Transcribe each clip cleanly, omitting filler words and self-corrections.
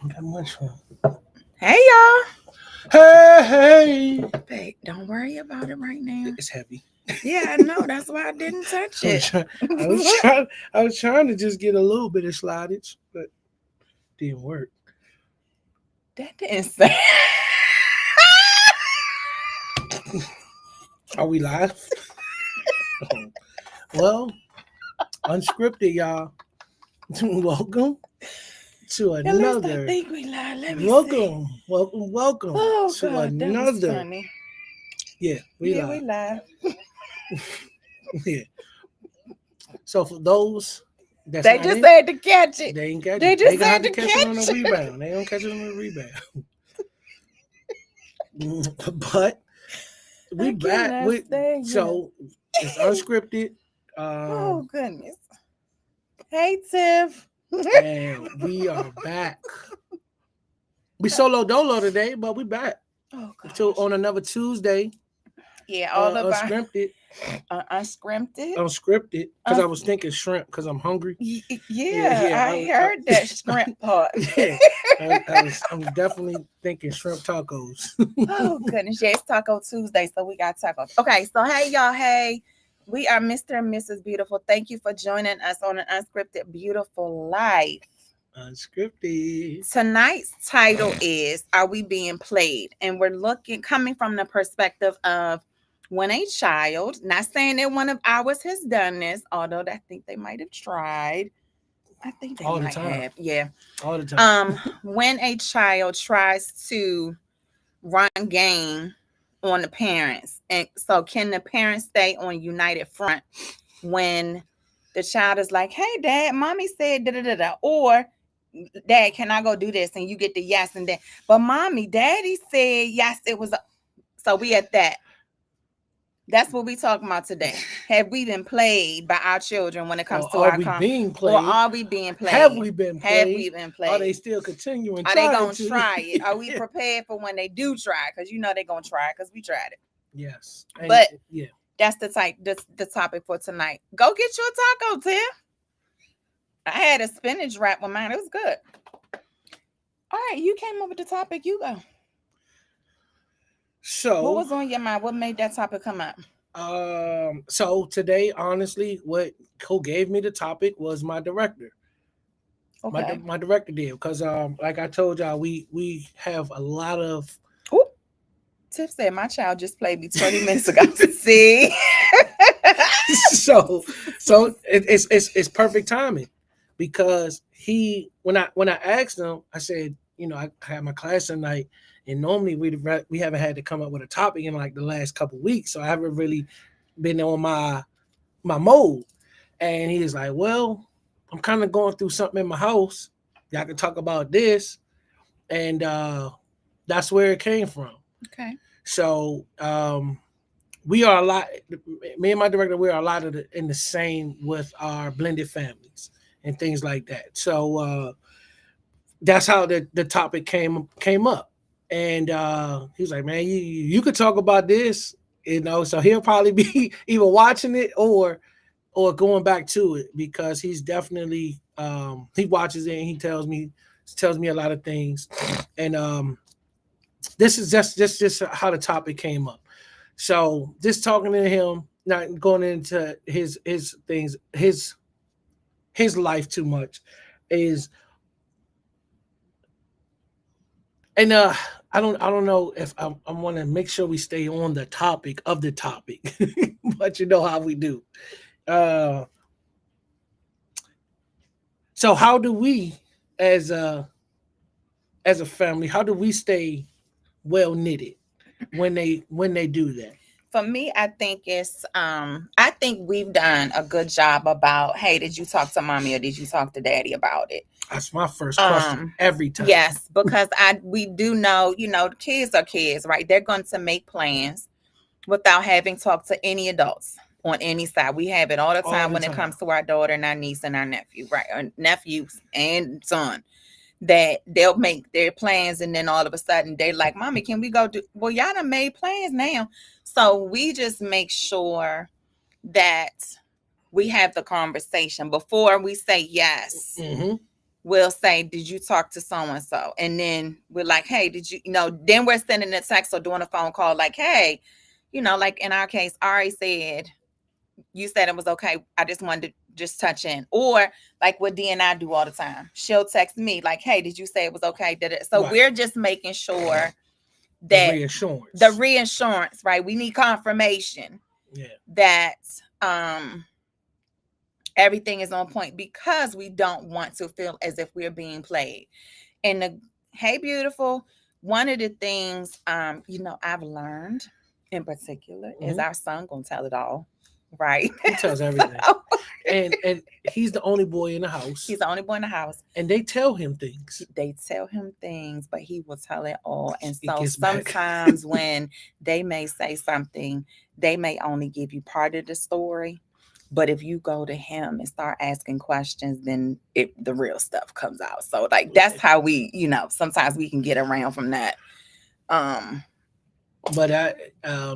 Got much fun. Hey y'all. Hey, Babe, don't worry about it right now. it's heavy. Yeah, I know. That's why I didn't touch I was it. trying. I was trying. I was trying to just get a little bit of slidage, but didn't work. That didn't say. Are we live? Oh, well, unscripted, y'all. Welcome to At least I another. think we lied. Let me see. Welcome Oh to God, that was another. funny. Yeah, we Yeah, we live. lied. Yeah. So for those that's They not just in, had to catch it. they ain't catch They it. They just gonna have had to to catch it on a catch it. rebound. They don't catch it on a rebound. But we I back cannot with stand you. so it's unscripted. Oh Um goodness. Hey Tiff. and we are back. We solo dolo today, but we back. Oh So gosh. on another Tuesday, Yeah, all of our unscripted, unscripted. unscripted, because I was thinking shrimp because I'm hungry. Yeah, Yeah, yeah, I heard that shrimp part. yeah. I'm definitely thinking shrimp tacos. Oh goodness, yeah, it's Taco Tuesday, so we got tacos. Okay, so hey y'all, hey, we are Mr. and Mrs. Beautiful. Thank you for joining us on An Unscripted Beautiful Life. Unscripted. Tonight's title is Are We Being Played? And we're coming from the perspective of when a child, not saying that one of ours has done this, although I think they might have tried. I think they All the might time. have, yeah. All the time. When a child tries to run game on the parents, and so can the parents stay on united front when the child is like, "Hey, dad, mommy said da da da da," or "Dad, can I go do this?" And you get the yes and then, but mommy, daddy said yes. It was so we at that. That's what we talking about today. Have we been played by our children when it comes Or to are our we being or played? are we being Have played? we been Have played? we been Are they played? still continuing Are they trying gonna to? try it? Are we prepared for when they do try? Because you know they're gonna try because we tried it. Yes. And But yeah. that's the topic for tonight. Go get your taco, Tim. I had a spinach wrap with mine. It was good. All right, you came up with the topic. You go. What So was on your mind? What made that topic come up? so today, honestly, what who gave me the topic was my director. Okay. My director did because like I told y'all, we have a lot of Ooh, Tiff said my child just played me 20 minutes ago. See? so it's perfect timing because he when I asked him, I said, I had my class tonight, and normally we haven't had to come up with a topic in like the last couple weeks, so I haven't really been on my mode. And he was like, well, I'm kind of going through something in my house. Y'all can talk about this, and that's where it came from. Okay. So we are a lot. Me and my director, we are a lot in the same with our blended families and things like that. So that's how the topic came up, and he was like, "Man, you could talk about this, So he'll probably be either watching it or going back to it because he's definitely he watches it and he tells me a lot of things, and this is just how the topic came up. So just talking to him, not going into his things, his life too much, is and I don't know if I want to make sure we stay on the topic of the topic, but you know how we do. Uh, so how do we, as a family, how do we stay well knitted when they do that? For me, I think we've done a good job about, hey, did you talk to mommy or did you talk to daddy about it? That's my first question every time. Yes, because we do know, kids are kids, right? They're going to make plans without having talked to any adults on any side. We have it all the All time the when it time. comes to our daughter and our niece and our nephew, right? Our nephews and son. That they'll make their plans and then all of a sudden they're like, "Mommy, can we go do?" Well, y'all done made plans now, so we just make sure that we have the conversation before we say yes. Mm-hmm. we'll say, did you talk to so and so? And then we're like, hey, did you, then we're sending a text or doing a phone call like, hey, like in our case, Ari said, you said it was okay. I just wanted to just touch in. Or like what D and I do all the time. She'll text me like, hey, did you say it was okay? So Right. we're just making sure The that the reassurance. reassurance, right? We need confirmation Yeah. that everything is on point, because we don't want to feel as if we're being played. And hey, beautiful, one of the things I've learned in particular is our son gonna tell it all, right? He tells everything. And he's the only boy in the house. He's the only boy in the house. And they tell him things. They tell him things, but he will tell it all. And so back. sometimes when they may say something, they may only give you part of the story. But if you go to him and start asking questions, then the real stuff comes out. So like that's how we, sometimes we can get around from that. But I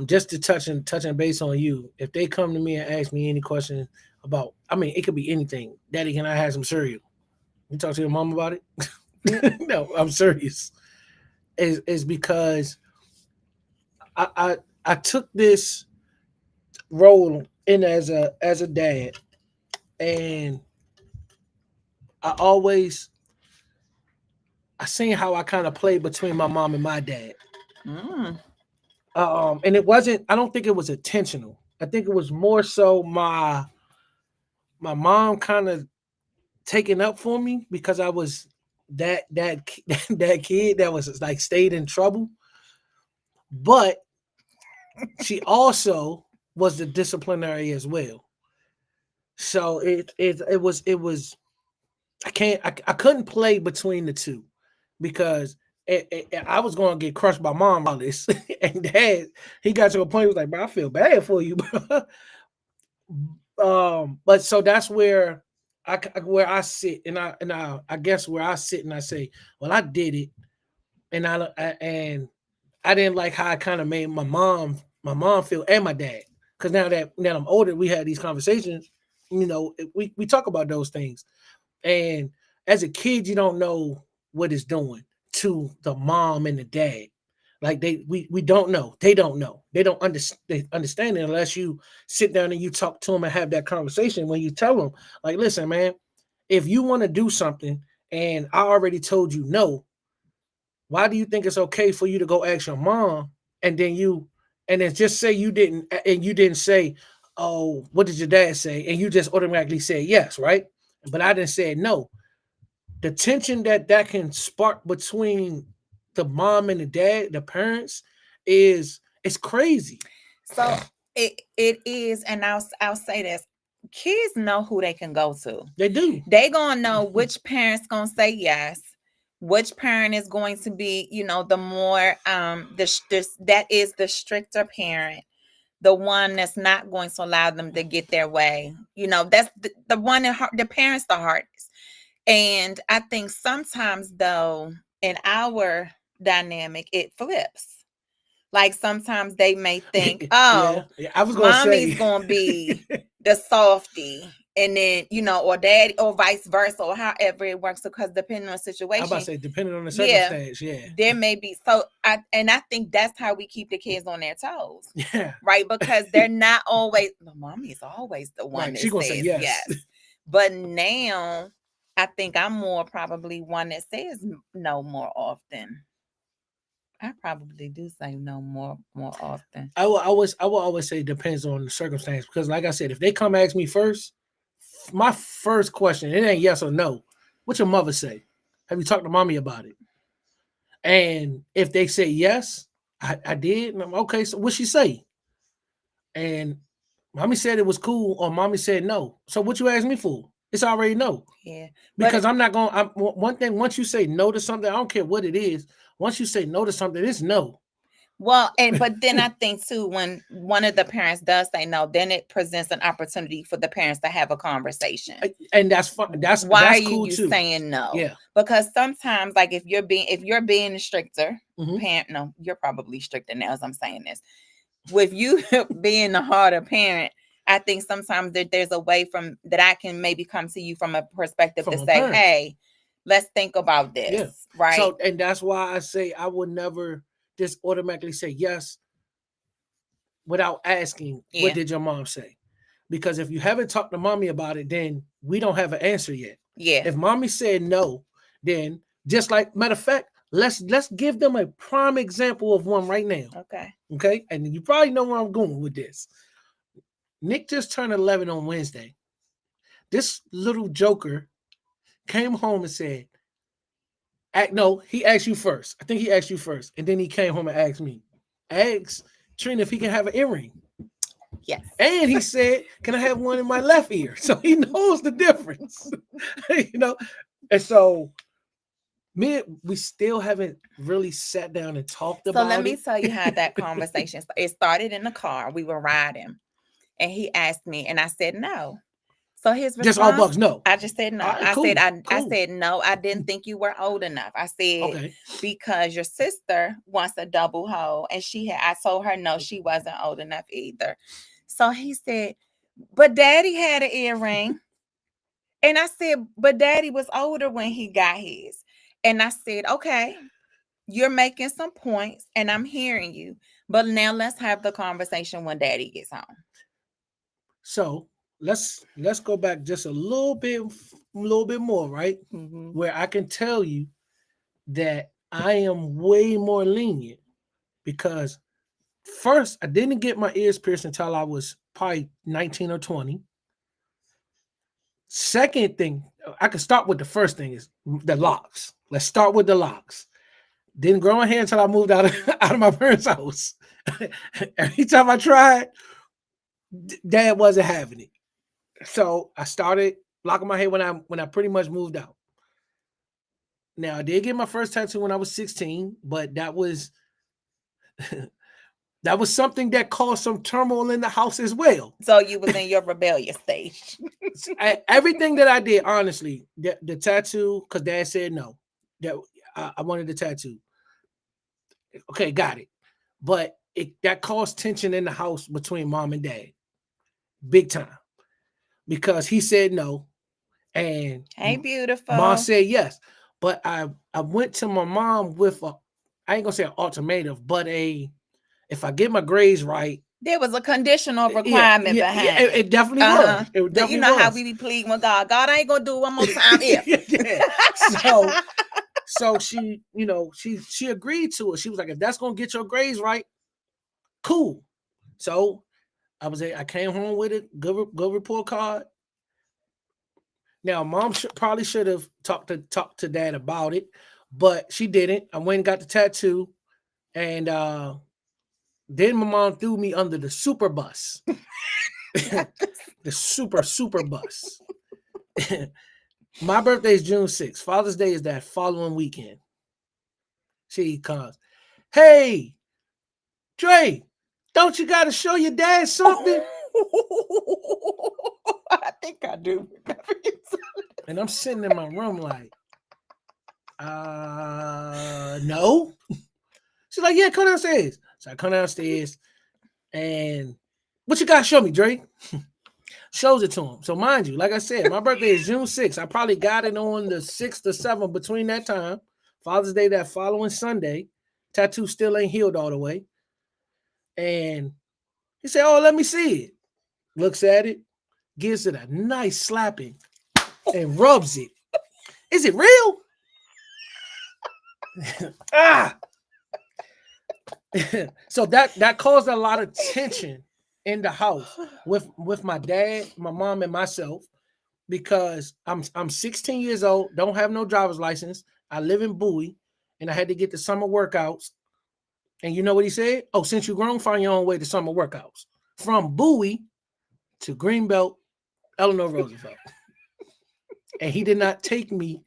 just to touching base on you, if they come to me and ask me any question about, I mean, it could be anything. Daddy, can I have some cereal? You talk to your mom about it? No, I'm serious. Is because I took this role in as a dad, and I seen how I kind of played between my mom and my dad. And it wasn't, I don't think it was intentional. I think it was more so my mom kind of taking up for me because I was that kid that was like stayed in trouble. But she also was the disciplinary as well. So it was I couldn't play between the two because I was going to get crushed by mom on this, and dad, he got to a point he was like, bro, I feel bad for you, bro. But so that's where I sit, and I guess where I sit and I say, well, I did it, and I didn't like how I kind of made my mom feel, and my dad, because now I'm older, we had these conversations, we talk about those things, and as a kid, you don't know what it's doing to the mom and the dad. Like we don't know. They don't know. They understand it unless you sit down and you talk to them and have that conversation. When you tell them, like, listen, man, if you want to do something and I already told you no, why do you think it's okay for you to go ask your mom and then just say you didn't, and you didn't say, oh, what did your dad say? And you just automatically say yes, right? But I didn't say no. The tension that can spark between the mom and the dad, the parents, it's crazy. So it is, and I'll say this: kids know who they can go to. They do. They gonna know which parent's gonna say yes, which parent is going to be, the more that is the stricter parent, the one that's not going to allow them to get their way. That's the one that the parents the hardest. And I think sometimes though, in our dynamic, it flips. Like sometimes they may think, oh, yeah, I was gonna mommy's say. gonna be the softie, and then or daddy, or vice versa, or however it works. Because depending on the situation, I'm about to say, depending on the circumstance, there may be. So I think that's how we keep the kids on their toes. Yeah. Right, because they're not always. The mommy is always the one that she gonna says say yes. But now I think I'm more probably one that says no more often. I probably do say no more often. I will always say it depends on the circumstance, because like I said, if they come ask me first, my first question, it ain't yes or no. What your mother say? Have you talked to mommy about it? And if they say yes, I did. And I'm okay. So what she say? And mommy said it was cool, or mommy said no. So what you ask me for? It's already no. Yeah. Because I'm not going. One thing. Once you say no to something, I don't care what it is. Once you say no to something, it's no. Well, but then I think too, when one of the parents does say no, then it presents an opportunity for the parents to have a conversation. And that's fun. That's cool you too. saying no? Yeah. Because sometimes, like if you're being the stricter parent, no, you're probably stricter now as I'm saying this. With you being the harder parent, I think sometimes that there's a way from that I can maybe come to you from a perspective to say, hey, let's think about Yeah. this, right? So, and that's why I say I would never just automatically say yes without asking, what Yeah. did your mom say? Because if you haven't talked to mommy about it, then we don't have an answer yet. Yeah. If mommy said no, then just like, matter of fact, let's give them a prime example of one right now. Okay. Okay. And you probably know where I'm going with this. Nick just turned 11 on Wednesday. This little joker came home and said, no, he asked you first. I think he asked you first. And then he came home and asked me. Asked Trina if he can have an earring. Yes. And he said, can I have one in my left ear? So he knows the difference. And so we still haven't really sat down and talked So about let me it. tell you how that conversation it started in the car. We were riding, and he asked me, and I said no. So his Just all response, bucks, no. I just said no. All right, I said cool, I cool. said no. I didn't think you were old enough. I said Okay. because your sister wants a double hole, and I told her no, she wasn't old enough either. So he said, but Daddy had an earring, and I said, but Daddy was older when he got his, and I said, okay, you're making some points, and I'm hearing you, but now let's have the conversation when Daddy gets home. So let's go back just a little bit more, right? Mm-hmm. Where I can tell you that I am way more lenient because first I didn't get my ears pierced until I was probably 19 or 20. Second thing, I can start with the first thing is the locks. Let's start with the locks. Didn't grow my hair until I moved out of my parents' house. Every time I tried, Dad wasn't having it. So I started locking my hair when I pretty much moved out. Now I did get my first tattoo when I was 16, but that was that was something that caused some turmoil in the house as well. So you was in your rebellious stage. Everything that I did, honestly, the tattoo, because Dad said no, that I wanted the tattoo. Okay, got it. But that caused tension in the house between mom and dad, big time, because he said no, and Hey, mom beautiful. said yes. But I went to my mom with I ain't gonna say an ultimatum, but if I get my grades right. There was a conditional Yeah, requirement behind it definitely Uh-huh. was. It You definitely know how was. we be pleading with God. God, I ain't gonna do it one more time if. Yeah. So she agreed to it. She was like, if that's gonna get your grades right, cool. So I came home with it, good report card. Now mom probably should have talked to dad about it, but she didn't. I went and got the tattoo, and then my mom threw me under the super bus. The super bus. My birthday is June 6th. Father's Day is that following weekend. She comes, hey, Dre, don't you got to show your dad something? I think I do. And I'm sitting in my room like, no. She's like, yeah, come downstairs. So I come downstairs, and what you got to show me, Dre? Shows it to him. So mind you, like I said, my birthday is June 6th. I probably got it on the 6th or 7th between that time. Father's Day that following Sunday. Tattoo still ain't healed all the way. And he said, oh, let me see it. Looks at it, gives it a nice slapping, and rubs it. Is it real? Ah. So that caused a lot of tension in the house with my dad, my mom, and myself, because I'm 16 years old, don't have no driver's license. I live in Bowie, and I had to get the summer workouts. And you know what he said? Oh, since you're grown, find your own way to summer workouts. From Bowie to Greenbelt, Eleanor Roosevelt. And he did not take me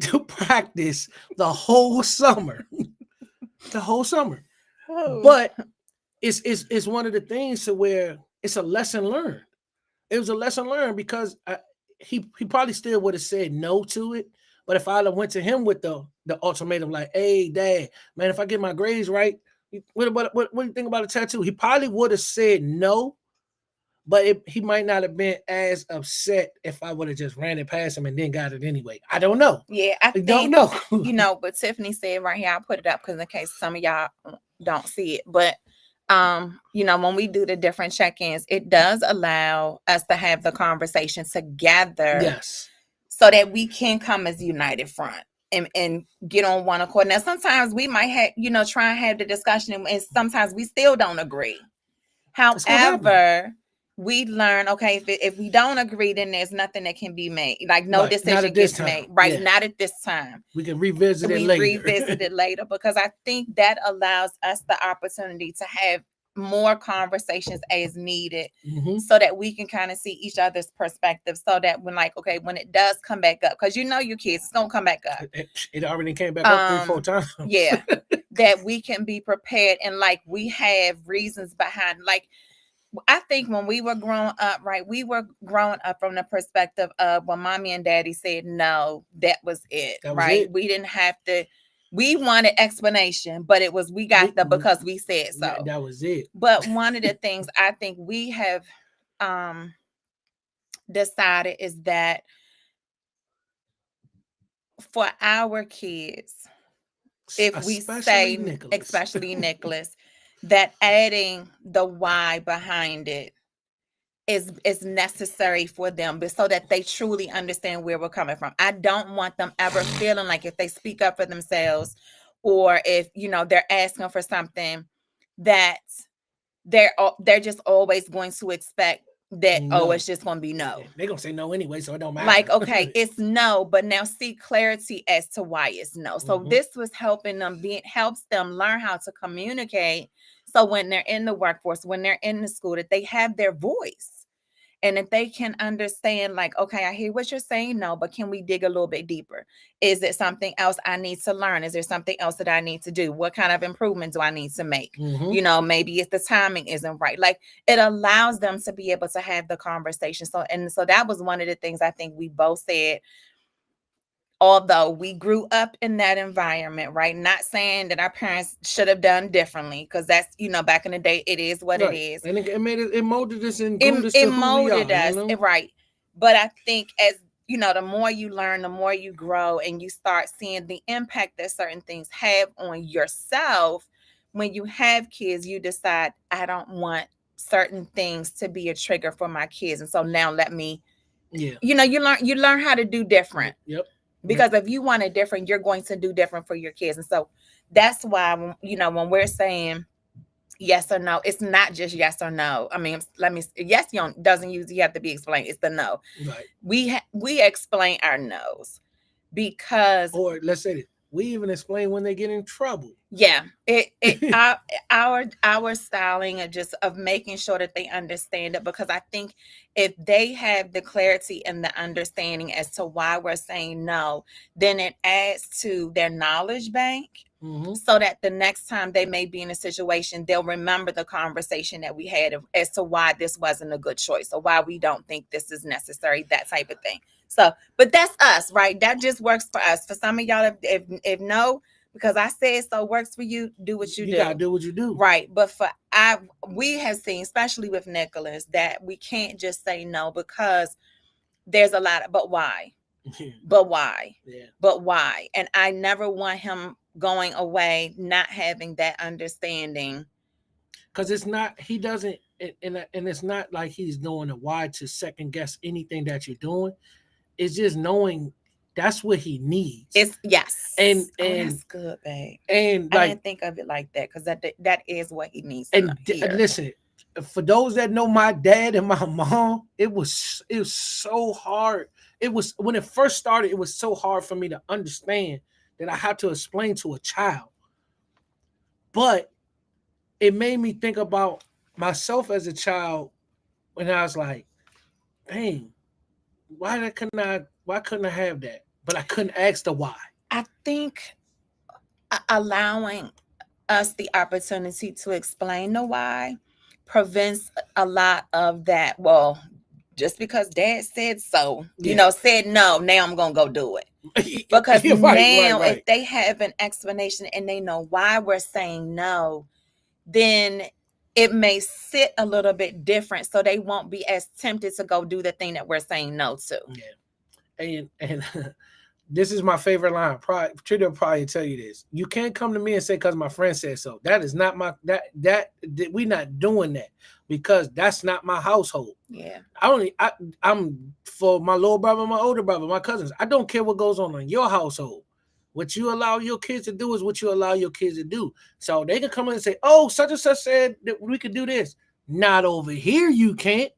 to practice the whole summer. The whole summer. Oh. But it's one of the things to where it's a lesson learned. It was a lesson learned because he probably still would have said no to it. But if I went to him with the ultimatum, like, hey, Dad, man, if I get my grades right, what do you think about a tattoo? He probably would have said no. but he might not have been as upset if I would have just ran it past him and then got it anyway. I don't know. Yeah, I don't think, know. but Tiffany said right here, I'll put it up because in case some of y'all don't see it. But when we do the different check-ins, it does allow us to have the conversation together. Yes. So that we can come as a united front and get on one accord. Now, sometimes we might have, try and have the discussion, and sometimes we still don't agree. However, we learn, okay, if we don't agree, then there's nothing that can be made. Like no decision gets made. Right. Yeah. Not at this time. We can revisit it later. Because I think that allows us the opportunity to have more conversations as needed, so that we can kind of see each other's perspective, so that when when it does come back up, because your kids, it's gonna come back up. It already came back up 3-4 times. Yeah. That we can be prepared, and we have reasons behind. I think when we were growing up, right, we were growing up from the perspective of when mommy and daddy said no, that was it. We didn't have to. We wanted explanation, but it was because we said so. That was it. But one of the things I think we have decided is that for our kids, if we say, especially Nicholas, that adding the why behind it is necessary for them, but so that they truly understand where we're coming from. I don't want them ever feeling like if they speak up for themselves, or if they're asking for something, that they're just always going to expect that it's just going to be no. They're going to say no anyway, so it don't matter. Okay, it's no, but now see clarity as to why it's no. So this was helping them, helps them learn how to communicate. So when they're in the workforce, when they're in the school, that they have their voice. And if they can understand, okay, I hear what you're saying, no, but can we dig a little bit deeper? Is it something else I need to learn? Is there something else that I need to do? What kind of improvement do I need to make? Maybe if the timing isn't right. It allows them to be able to have the conversation. So that was one of the things I think we both said. Although we grew up in that environment, right? Not saying that our parents should have done differently, because that's, back in the day, it is what it is. And it molded us and groomed us to who we are, right? But I think as, the more you learn, the more you grow, and you start seeing the impact that certain things have on yourself. When you have kids, you decide, I don't want certain things to be a trigger for my kids. And so now let me, you learn how to do different. Yep. Because if you want it different, you're going to do different for your kids. And so that's why, when we're saying yes or no, it's not just yes or no. I mean, yes, doesn't usually have to be explained. It's the no. Right. We explain our no's because, or let's say that we even explain when they get in trouble. Yeah, our styling of making sure that they understand it, because I think if they have the clarity and the understanding as to why we're saying no, then it adds to their knowledge bank, so that the next time they may be in a situation, they'll remember the conversation that we had as to why this wasn't a good choice, or why we don't think this is necessary, that type of thing. So, but that's us, right? That just works for us. For some of y'all, if no, because I said so works for you, do what you do. You gotta do what you do. Right. But we have seen, especially with Nicholas, that we can't just say no, because there's a lot of, but why? But why? Yeah. But why? And I never want him going away not having that understanding. Because it's not, he doesn't, and it's not like he's doing a why to second guess anything that you're doing. It's just knowing that's what he needs. It's yes. And that's good, babe. And I didn't think of it like that, because that is what he needs. And listen, for those that know my dad and my mom, it was so hard. It was, when it first started, it was so hard for me to understand that I had to explain to a child. But it made me think about myself as a child when I was like, dang, why couldn't I have that? But I couldn't ask the why. I think allowing us the opportunity to explain the why prevents a lot of that. Well, just because dad said so, said no, now I'm going to go do it. Because now if they have an explanation and they know why we're saying no, then it may sit a little bit different, so they won't be as tempted to go do the thing that we're saying no to. Yeah, and this is my favorite line. Probably Trina will probably tell you this. You can't come to me and say because my friend said so. That is not my we not doing that because that's not my household. Yeah. I'm for my little brother, my older brother, my cousins. I don't care what goes on in your household. What you allow your kids to do is what you allow your kids to do. So they can come in and say, "Oh, such and such said that we could do this." Not over here, you can't.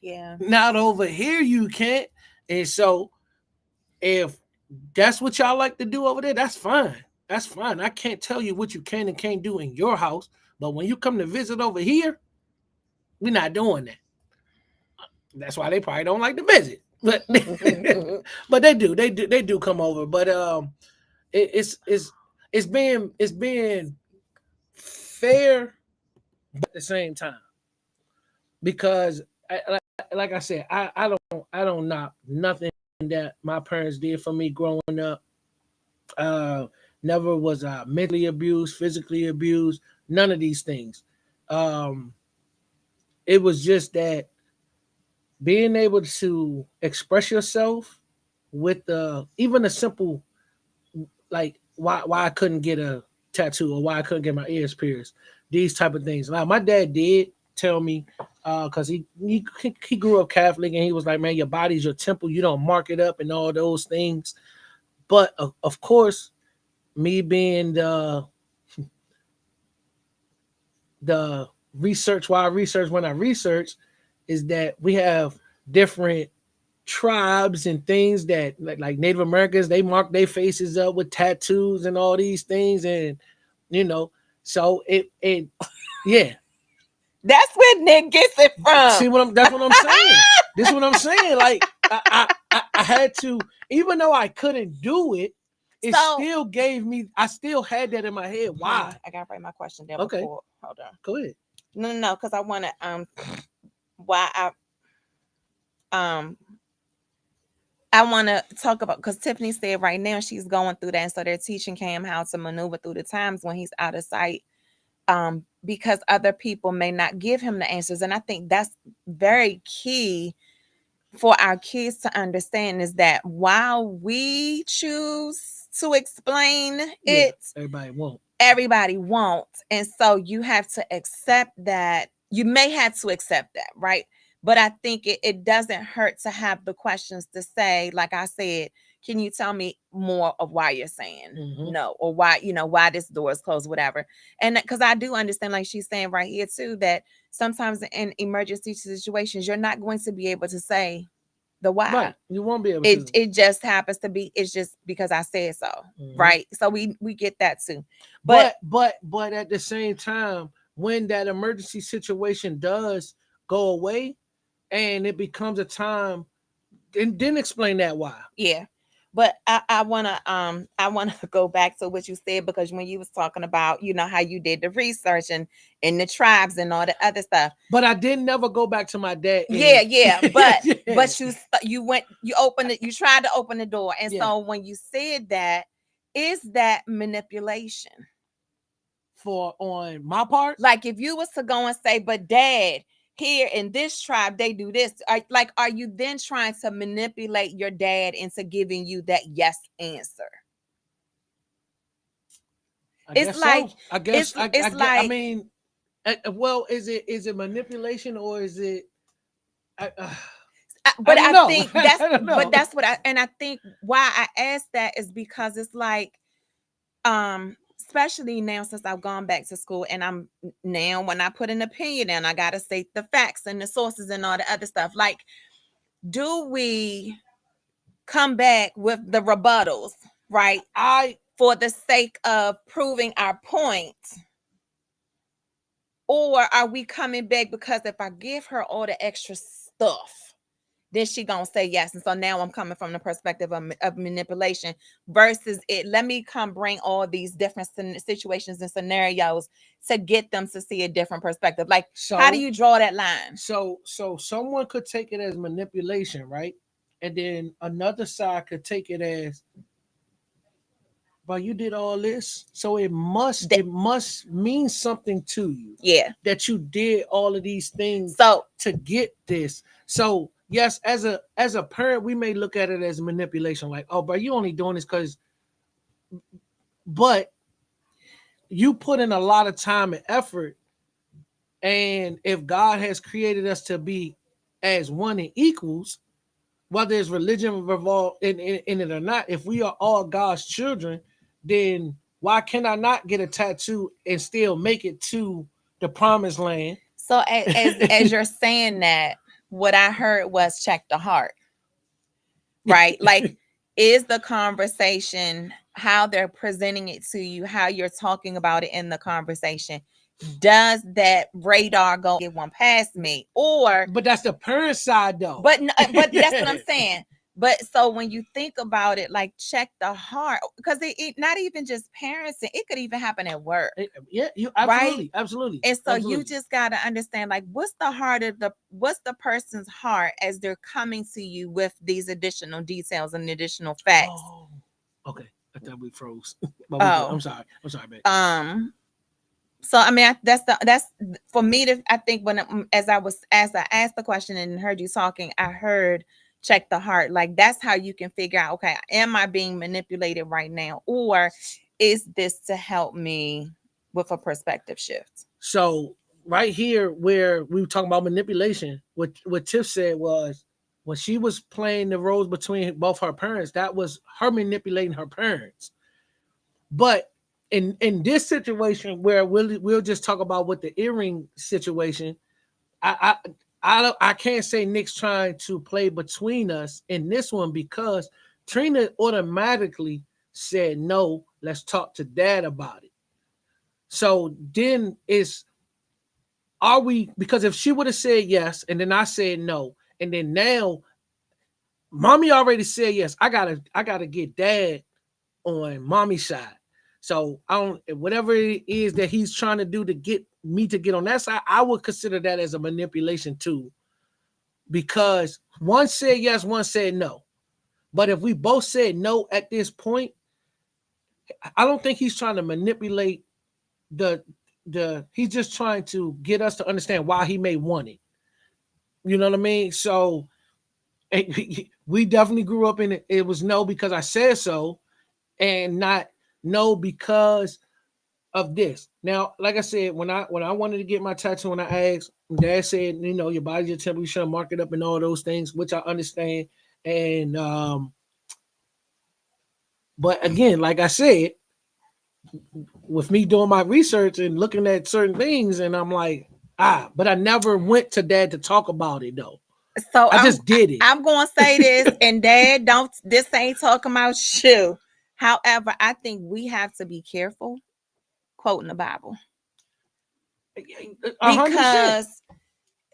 Yeah. Not over here, you can't. And so if that's what y'all like to do over there, that's fine. That's fine. I can't tell you what you can and can't do in your house. But when you come to visit over here, we're not doing that. That's why they probably don't like to visit. But but they do. They do come over. But it's being fair but at the same time. Because like I said, I don't knock nothing that my parents did for me growing up. Uh, Never was mentally abused, physically abused, none of these things. Um, it was just that being able to express yourself with even a simple like why I couldn't get a tattoo or why I couldn't get my ears pierced, these type of things. Now my dad did tell me because he grew up Catholic and he was like, man, your body's your temple, you don't mark it up and all those things. But of course, me being the research why I research when I research is that we have different tribes and things that like Native Americans, they mark their faces up with tattoos and all these things, and you know, so it yeah. That's where Nick gets it See from. what I'm that's what I'm saying. This is what I'm saying. Like I had to, even though I couldn't do it, it So still gave me. I still had that in my head. Why? I gotta write my question down Okay, before. Hold on. go ahead. No, because I wanna why um I want to talk about because Tiffany said right now she's going through that, and so they're teaching Cam how to maneuver through the times when he's out of sight, because other people may not give him the answers, and I think that's very key for our kids to understand is that while we choose to explain Yeah, it, everybody won't. everybody won't. And so you have to accept that. You may have to accept that, right? But I think it doesn't hurt to have the questions to say, like I said, can you tell me more of why you're saying no, or why, why this door is closed, whatever. And because I do understand, like she's saying right here too, that sometimes in emergency situations, you're not going to be able to say the why. Right, you won't be able it to. it just happens to be, it's just because I said so, right? So we get that too. But at the same time, when that emergency situation does go away and it becomes a time, then explain that why. Yeah. But I wanna go back to what you said, because when you was talking about, how you did the research and the tribes and all the other stuff. But I didn't never go back to my dad. Yeah. But Yeah. but you went, you opened it, you tried to open the door. And so when you said that, is that manipulation? For on my part? Like if you was to go and say, but dad, here in this tribe, they do this. Are you then trying to manipulate your dad into giving you that yes answer? It's like, so. I guess it's like, I mean, well, is it manipulation or is it? but don't I know. think that's, I don't know. but that's what I think why I asked that is because it's like, especially now since I've gone back to school, and I'm now, when I put an opinion in, I gotta say the facts and the sources and all the other stuff. Like, do we come back with the rebuttals, right? For the sake of proving our point? Or are we coming back because if I give her all the extra stuff, then she gonna say yes? And so now I'm coming from the perspective of manipulation versus it. Let me come bring all these different situations and scenarios to get them to see a different perspective. Like, so, how do you draw that line? So someone could take it as manipulation, right? And then another side could take it as but you did all this, so it must That- it must mean something to you yeah. that you did all of these things So to get this. So yes, as a parent, we may look at it as manipulation, like, oh, bro, you only doing this because, but you put in a lot of time and effort, and if God has created us to be as one and equals, whether it's religion revolved in it or not, if we are all God's children, then why can I not get a tattoo and still make it to the promised land? so as you're saying that, what I heard was check the heart, right? Like, is the conversation how they're presenting it to you, how you're talking about it in the conversation, does that radar go get one past me? Or But that's the parent side, though. but that's what I'm saying. But so when you think about it, like, check the heart, because it not even just parenting, it could even happen at work. Yeah, you Right? absolutely. And so you Absolutely. just got to understand, like, what's the person's heart as they're coming to you with these additional details and additional facts. Oh, okay. I thought we froze. But we good. Oh, I'm sorry, babe. So I mean, that's for me to, I think when as I asked the question and heard you talking, I heard check the heart. Like, that's how you can figure out, okay, am I being manipulated right now, or is this to help me with a perspective shift? So right here, where we were talking about manipulation, what Tiff said was, when she was playing the roles between both her parents, that was her manipulating her parents. But in this situation, where we'll just talk about with the earring situation, I I can't say Nick's trying to play between us in this one, because Trina automatically said no. Let's talk to Dad about it. So then it's, are we, because if she would have said yes and then I said no, and then now mommy already said yes, I gotta get Dad on mommy's side. So I don't, whatever it is that he's trying to do to get me to get on that side, I would consider that as a manipulation too, because one said yes, one said no. But if we both said no at this point, I don't think he's trying to manipulate the he's just trying to get us to understand why he may want it. You know what I mean? So we definitely grew up in it. It was no because I said so, and not no because of this. Now, like I said, when I wanted to get my tattoo and I asked, Dad said, your body's your temple, you shouldn't mark it up and all those things, which I understand. And but again, like I said, with me doing my research and looking at certain things, and I'm like, but I never went to Dad to talk about it though. So I just did it. I'm going to say this, and Dad, don't, this ain't talking about you. However, I think we have to be careful quoting the Bible, 100%. because,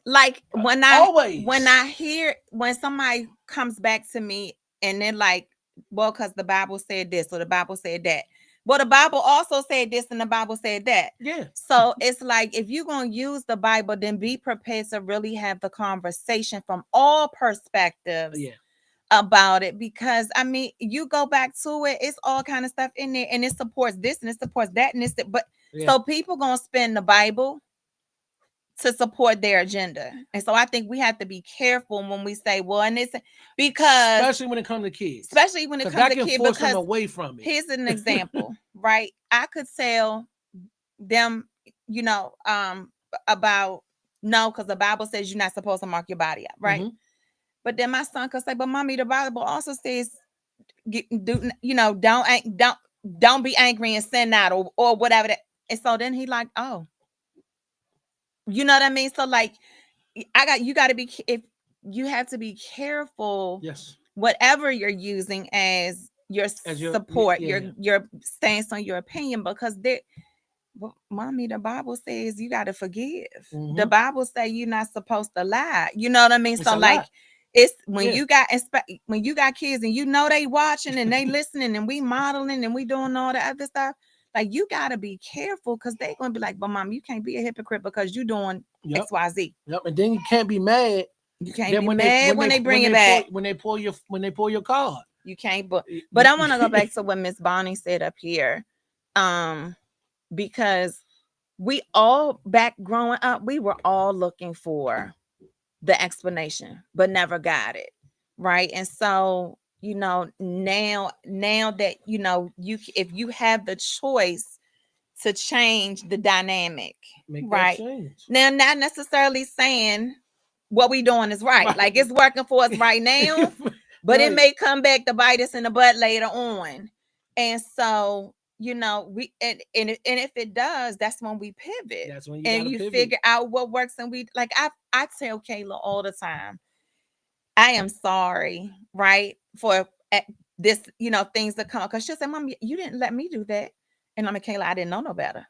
like, when Always. I hear, when somebody comes back to me and they're like, well, because the Bible said this or the Bible said that. Well, the Bible also said this and the Bible said that. Yeah. So it's like, if you're going to use the Bible, then be prepared to really have the conversation from all perspectives Yeah. about it. Because I mean, you go back to it, it's all kind of stuff in there, and it supports this and it supports that and this. But Yeah. so people gonna spend the Bible to support their agenda. And so I think we have to be careful when we say, well, and it's because Especially when it comes to kids. especially when it Because comes that to can kids, force them because away from it. here's an example, right? I could tell them, about no, because the Bible says you're not supposed to mark your body up, right? Mhm. But then my son could say, but mommy, the Bible also says, don't be angry and sin not, or whatever that. And so then he like, oh, you know what I mean? So like, you got to be, if you have to be careful, Yes. whatever you're using as your As your support, yeah. your stance on your opinion, because well, mommy, the Bible says you got to forgive. Mhm. The Bible say you're not supposed to lie. You know what I mean? It's So a like, lot. it's when Yeah. when you got kids and they watching and they listening and we modeling and we doing all the other stuff. Like, you got to be careful, because they're going to be like, but mom, you can't be a hypocrite because you doing Yep. XYZ. Yep. And then you can't be mad. You can't Then be mad when they bring it back. when they pull your card. You can't. But I want to go back to what Miss Bonnie said up here, um, because we all back growing up, we were all looking for the explanation, but never got it, right? And so, now that you, if you have the choice to change the dynamic, Make that right? change. Now, not necessarily saying what we doing is right. Like it's working for us right now, but it may come back to bite us in the butt later on. And so, and if it does, that's when we pivot. That's when you and gotta you pivot. figure out what works. And we like I tell Kayla all the time, I am sorry, right? For this, things that come, because she'll say, Mom, you didn't let me do that. And I'm like, Kayla, I didn't know no better.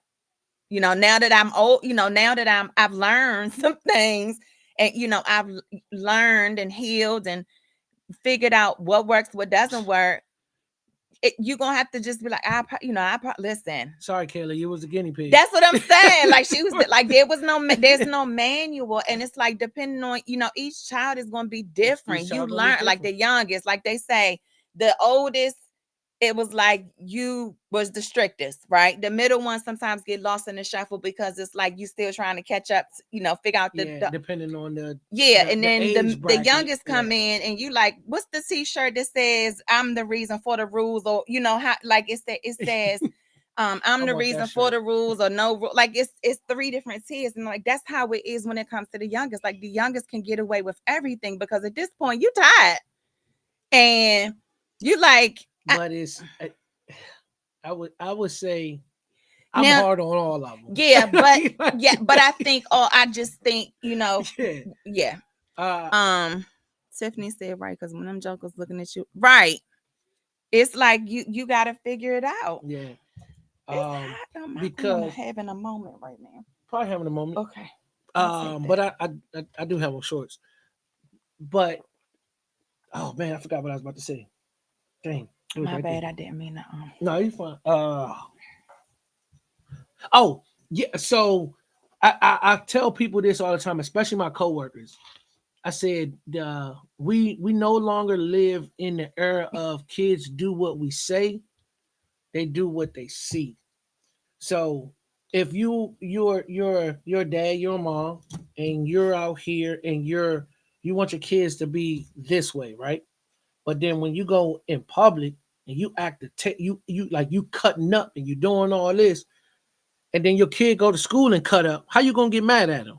Now that I'm old, now that I've learned some things, and I've learned and healed and figured out what works, what doesn't work. You're gonna have to just be like, listen. Sorry, Kayla, you was the guinea pig. That's what I'm saying. Like she was like, there's no manual, and it's like depending on each child is gonna be different. You learn like the youngest, like they say, the oldest. It was like you was the strictest, right? The middle one sometimes get lost in the shuffle because it's like you still trying to catch up, figure out depending on the and then age the youngest come in and you like, what's the t-shirt that says I'm the reason for the rules, or how like it says I'm the reason for the rules, or no like it's three different tiers, and like that's how it is when it comes to the youngest. Like the youngest can get away with everything because at this point you tired and you like. But I would say I'm hard on all of them. Yeah, but I think I just think yeah. Tiffany said right, because when them jokers looking at you, right, it's like you got to figure it out. Yeah. Because I'm having a moment right now. Probably having a moment. Okay. But I do have on shorts. But oh man, I forgot what I was about to say. Dang. My bad. I didn't mean to. No, you're fine. Oh yeah. So I tell people this all the time, especially my coworkers. I said we no longer live in the era of kids do what we say, they do what they see. So if your dad, your mom, and you're out here and you want your kids to be this way, right? But then when you go in public and you act you like you cutting up and you doing all this, and then your kid go to school and cut up, how you gonna get mad at him?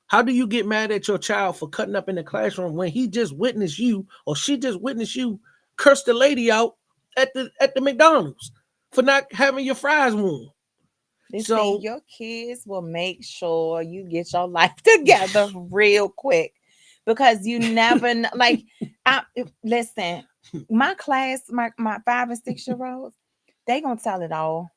How do you get mad at your child for cutting up in the classroom when he just witnessed you or she just witnessed you curse the lady out at the McDonald's for not having your fries warm? So your kids will make sure you get your life together real quick, because you never like. Listen, my class, my 5 and 6 year olds, they gonna tell it all.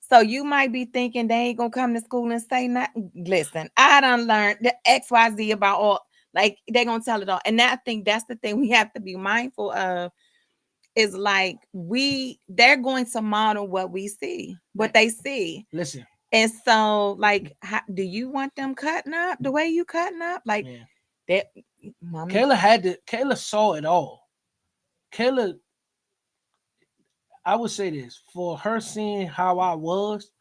So you might be thinking they ain't gonna come to school and say nothing. Listen, I done learned the XYZ about all. Like they gonna tell it all, and I think that's the thing we have to be mindful of. Is like they're going to model what we see, what they see. Listen. And so, like, do you want them cutting up the way you cutting up? Like that. Mommy. Kayla saw it all. Kayla, I would say this, for her seeing how I was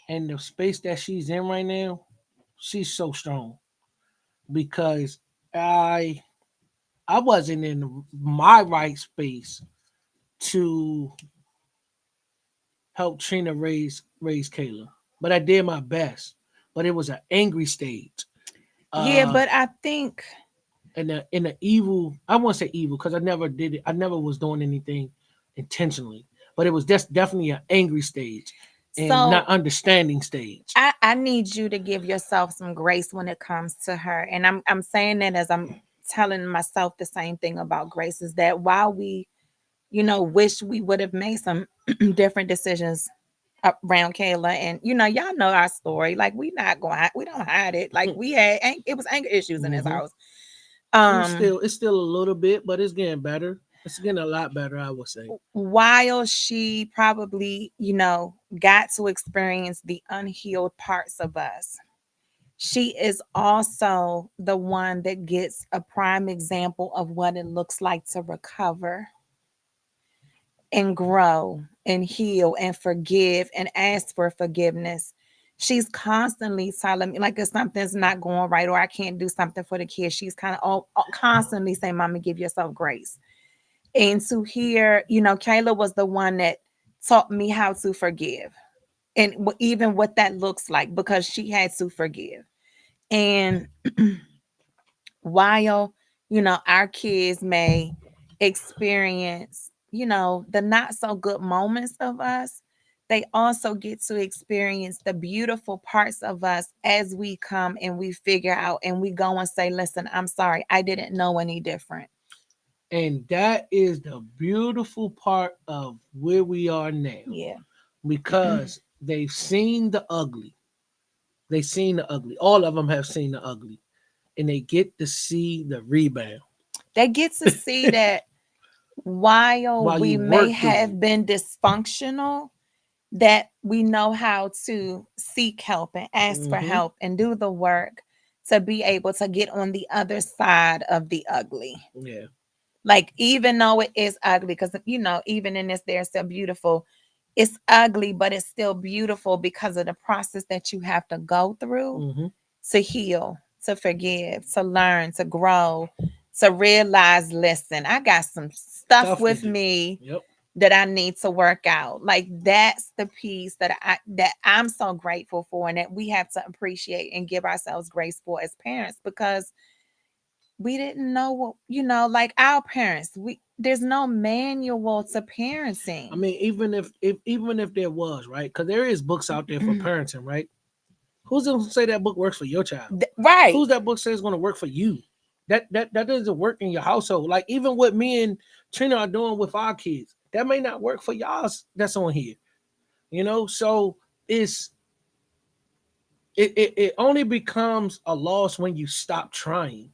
and the space that she's in right now, she's so strong because I wasn't in my right space to help Trina raise Kayla, but I did my best. But it was an angry stage. Yeah, but I think in the evil, I won't say evil because I never did it. I never was doing anything intentionally, but it was just definitely an angry stage and not understanding stage. I need you to give yourself some grace when it comes to her, and I'm saying that as I'm telling myself the same thing about Grace, is that while we, wish we would have made some different decisions around Kayla, and y'all know our story. Like we don't hide it. Like it was anger issues in this house. It's still a little bit, but it's getting better. It's getting a lot better, I would say. While she probably, got to experience the unhealed parts of us, she is also the one that gets a prime example of what it looks like to recover. and grow and heal and forgive and ask for forgiveness. She's constantly telling me like if something's not going right or I can't do something for the kids. She's kind of constantly saying, "Mama, give yourself grace." And to hear, Kayla was the one that taught me how to forgive and even what that looks like because she had to forgive. And while our kids may experience the not so good moments of us, they also get to experience the beautiful parts of us as we come and we figure out and we go and say, listen, I'm sorry, I didn't know any different. And that is the beautiful part of where we are now, Yeah. because they've seen the ugly. They've seen the ugly. All of them have seen the ugly, and they get to see the rebound They get to see that while while you we may work through have been dysfunctional, that we know how to seek help and it. ask for help and do the work to be able to get on the other side of the ugly. Yeah. Like, even though it is ugly, because, even in this, they're still beautiful. It's ugly, but it's still beautiful because of the process that you have to go through Mm-hmm. to heal, to forgive, to learn, to grow, to realize, listen, I got some stuff Tough to with do. me Yep. that I need to work out. Like, that's the piece that I'm so grateful for and that we have to appreciate and give ourselves grace for as parents, because we didn't know what, like our parents, there's no manual to I parenting. mean, even if there was, right, because there is books out there for parenting, right? Who's going to say that book works for your child? Right. Who's that book says going to work for you? That doesn't work in your household. Like even what me and Trina are doing with our kids, that may not work for y'all. That's on here, So it's it only becomes a loss when you stop trying.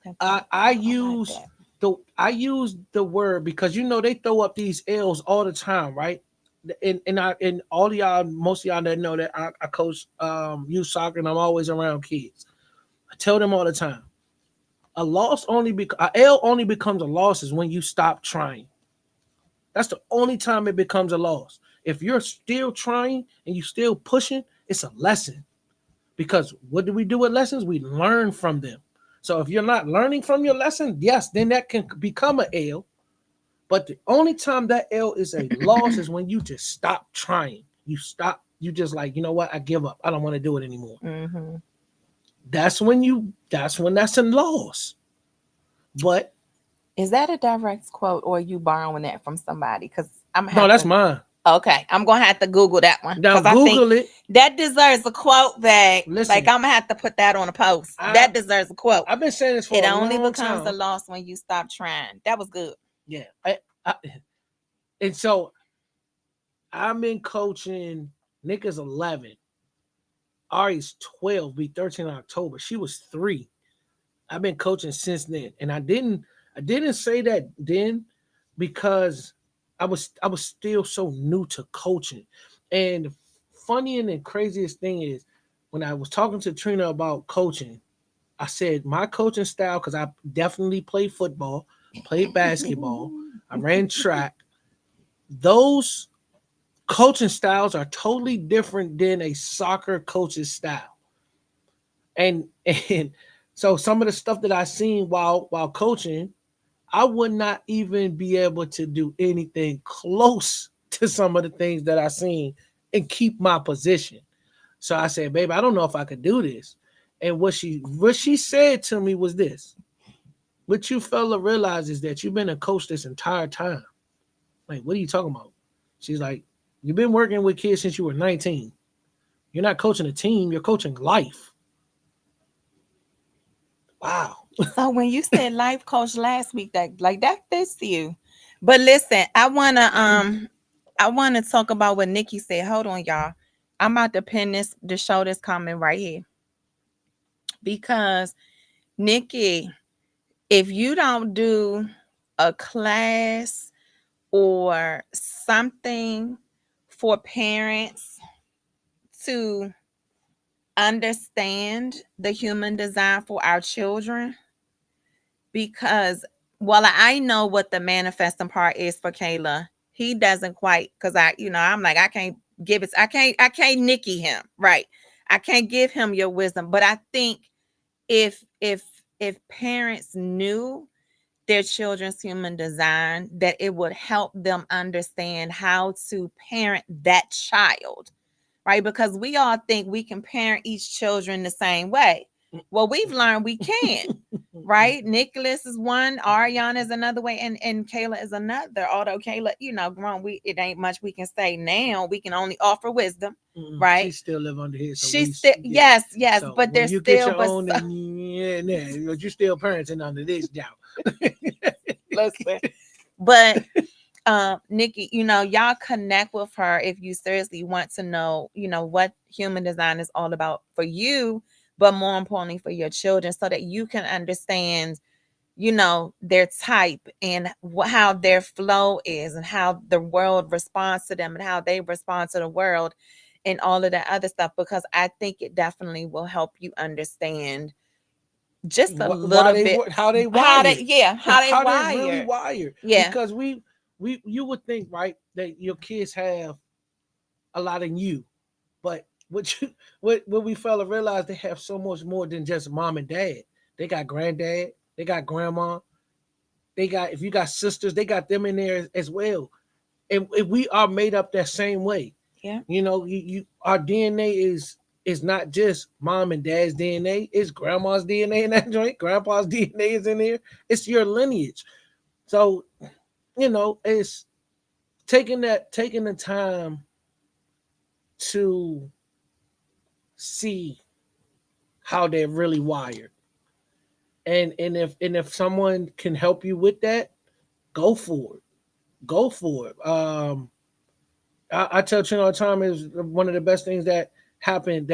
Okay. I I like use that. the word because they throw up these L's all the time, right? And all of y'all, most of y'all that know that I coach youth soccer and I'm always around kids. I tell them all the time, a L only becomes a loss is when you stop trying. That's the only time it becomes a loss. If you're still trying and you still pushing, it's a lesson. Because what do we do with lessons? We learn from them. So if you're not learning from your lesson, yes, then that can become an L. But the only time that L is a loss is when you just stop trying. You just like, you know what? I give up. I don't want to do it anymore. Mm-hmm. That's when that's a loss. But Is that a direct quote or are you borrowing that from somebody? Because I'm gonna no, have that's to. mine. Okay, I'm gonna have to Google that one Now because I think Google it. that deserves a quote back. Like, Listen, I'm gonna have to put that on a post. I That deserves a quote. I've been saying this It for a only long becomes a time. loss when you stop trying. That was good. Yeah. And so I've been coaching. Nick is 11. Ari's 12, be 13 in October. She was 3. I've been coaching since then. And I didn't say that then because I was still so new to coaching. And the funny and the craziest thing is when I was talking to Trina about coaching, I said my coaching style, because I definitely played football, played basketball, I ran track. Those coaching styles are totally different than a soccer coach's style. And so some of the stuff that I seen while coaching, I would not even be able to do anything close to some of the things that I seen and keep my position. So I said, baby, I don't know if I could do this. And what she said to me was this: what you fella realize is that you've been a coach this entire time. Like, what are you talking about? She's like, you've been working with kids since you were 19. You're not coaching a team, you're coaching life. Wow. So when you said life coach last week, that fits you. But listen, I wanna talk about what Nikki said. Hold on, y'all. I'm about to pin the show that's coming right here. Because Nikki, if you don't do a class or something for parents to understand the human design for our children, because Well, I know what the manifesting part is for Kayla. He doesn't quite, because I'm like, I can't give it, I can't Nikki him. Right. I can't give him your wisdom. But I think if parents knew their children's human design, that it would help them understand how to parent that child, right? Because we all think we can parent each children the same way. Well, we've learned we can't, right? Nicholas is one, Ariana is another way, and Kayla is another. Although Kayla, grown, it ain't much we can say now. We can only offer wisdom, She right? still live under here, so She's we still, yeah. yes, So but when there's you get still, your but own, and you still parenting under this job. listen, but Nikki, y'all connect with her if you seriously want to know, what human design is all about for you, but more importantly for your children, so that you can understand, their type and how their flow is and how the world responds to them and how they respond to the world and all of that other stuff, because I think it definitely will help you understand just a Why little they bit how they how they wired, how they how they really wired. wired. Yeah. Because we you would think, right, that your kids have a lot in you, but what we fail to realize, they have so much more than just mom and dad. They got granddad, they got grandma, they got, if you got sisters, they got them in there as well. And we are made up that same way. Yeah. You our DNA is not just mom and dad's DNA, it's grandma's DNA in that joint, grandpa's DNA is in there. It's your lineage. So, it's taking the time to see how they're really wired. And if someone can help you with that, go for it. Go for it. I tell Chin all the time, is one of the best things that happened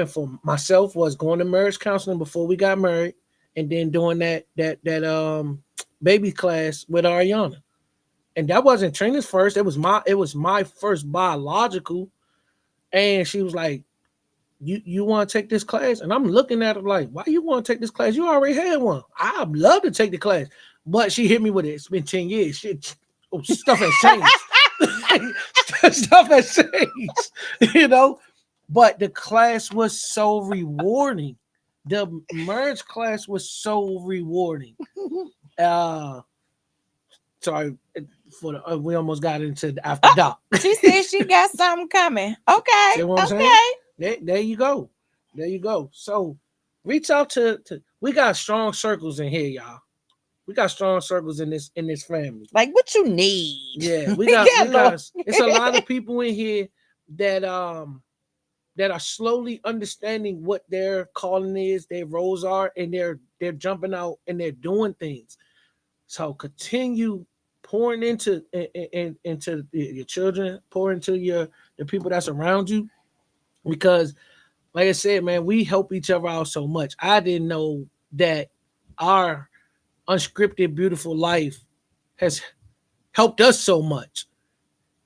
for myself was going to marriage counseling before we got married, and then doing that baby class with Ariana. And that wasn't Trina's first. It was my first biological. And she was like, you want to take this class? And I'm looking at her like, why you want to take this class? You already had one. I'd love to take the class. But she hit me with it. It's been 10 years. Stuff has changed. Stuff has changed, you know. But the class was so rewarding. The merge class was so rewarding. Uh Sorry for the we almost got into the after dark. She said she got something coming. Okay. See what I'm saying? Okay. There you go. There you go. So reach out to we got strong circles in here, y'all. We got strong circles in this family. Like what you need. Yeah, we got Yeah, we Lord. got it's a lot of people in here that that are slowly understanding what their calling is, their roles are, and they're jumping out and they're doing things. So continue pouring into your children, pour into the people that's around you, because like I said, man, we help each other out so much. I didn't know that our unscripted beautiful life has helped us so much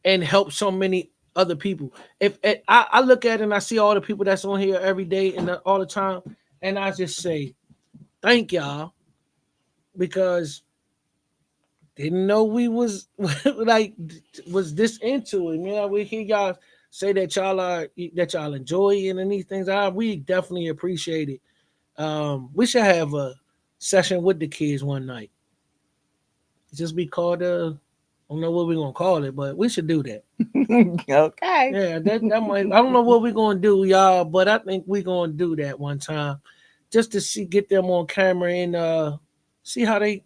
and helped so many other people. If I look at it and I see all the people that's on here every day and all the time, and I just say thank y'all, because didn't know we was like was this into it. We hear y'all say that y'all enjoy it and these things. We definitely appreciate it. We should have a session with the kids one night. Just be called I don't know what we're gonna call it, but we should do that. Okay. Yeah, that might. I don't know what we're gonna do, y'all, but I think we're gonna do that one time, just to get them on camera and see how they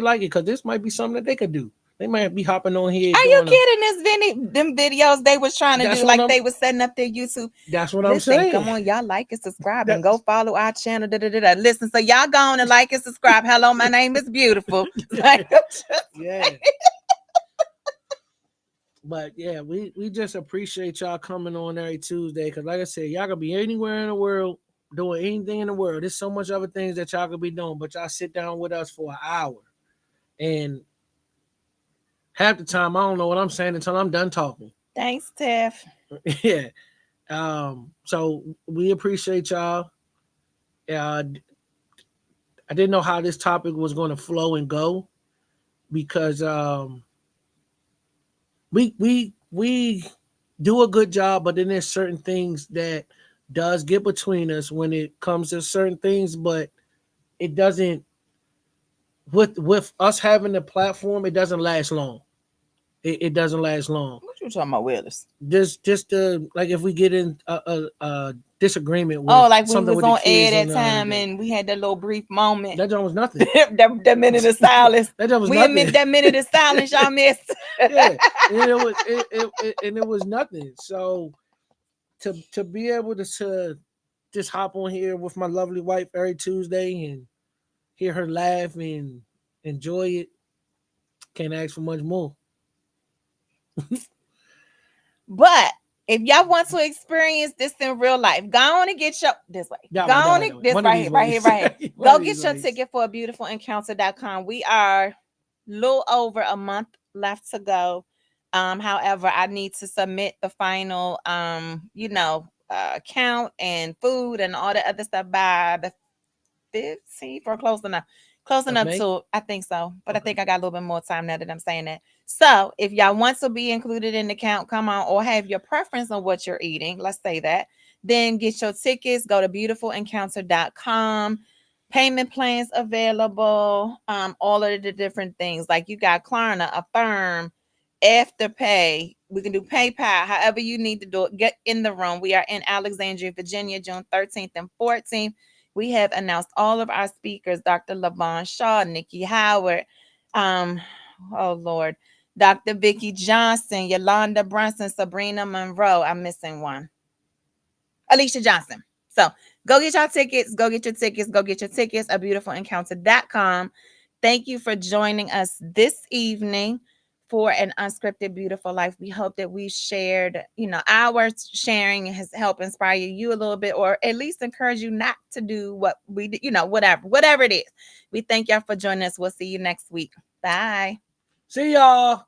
like it, because this might be something that they could do. They might be hopping on here Are you doing kidding? Them videos they was trying to That's do, what like I'm. they was setting up their YouTube. That's what I'm Listen, saying. come on, y'all like and subscribe and That, go follow our channel. Da, da, da, da. Listen, so y'all go on and like and subscribe. Hello, my name is Beautiful. Like, yeah. But yeah, we just appreciate y'all coming on every Tuesday, because like I said, y'all could be anywhere in the world doing anything in the world. There's so much other things that y'all could be doing, but y'all sit down with us for an hour, and half the time I don't know what I'm saying until I'm done talking. thanks, Tiff. Yeah. So we appreciate y'all. Uh, I didn't know how this topic was going to flow and go because we do a good job, but then there's certain things that does get between us when it comes to certain things, but it doesn't with us having the platform, it doesn't last long. It doesn't last long. What you talking about, Willis? Just like if we get in a disagreement Oh, with like we something was with the on air kids that and time and we had that little brief moment. that joint was nothing. that minute of silence. That joint was We nothing. admit that minute of silence y'all missed. Yeah, and it was nothing. So to be able to just hop on here with my lovely wife every Tuesday and hear her laugh and enjoy it, can't ask for much more. But if y'all want to experience this in real life, go on and get your this way. Yeah, Go right, on right, and right. this One of right these here, right here, ways. right here. One Go of get these your ways. ticket for a beautifulencounter.com. We are a little over a month left to go. However, I need to submit the final count and food and all the other stuff by the 15th or close enough. Close Of enough May? to, I think so. But I Okay. think I got a little bit more time now that I'm saying that. So if y'all want to be included in the count, come on, or have your preference on what you're eating, let's say that, then get your tickets. Go to beautifulencounter.com. Payment plans available. All of the different things. Like you got Klarna, Affirm, Afterpay. We can do PayPal, however you need to do it. Get in the room. We are in Alexandria, Virginia, June 13th and 14th. We have announced all of our speakers: Dr. Lavon Shaw, Nikki Howard, um, oh Lord, Dr. Vicki Johnson, Yolanda Brunson, Sabrina Monroe. I'm missing one. Alicia Johnson. So go get your tickets. Go get your tickets. Go get your tickets at beautifulencounter.com. Thank you for joining us this evening for An Unscripted Beautiful Life. We hope that we shared, our sharing has helped inspire you a little bit, or at least encourage you not to do what we did, whatever it is. We thank y'all for joining us. We'll see you next week. Bye. See y'all.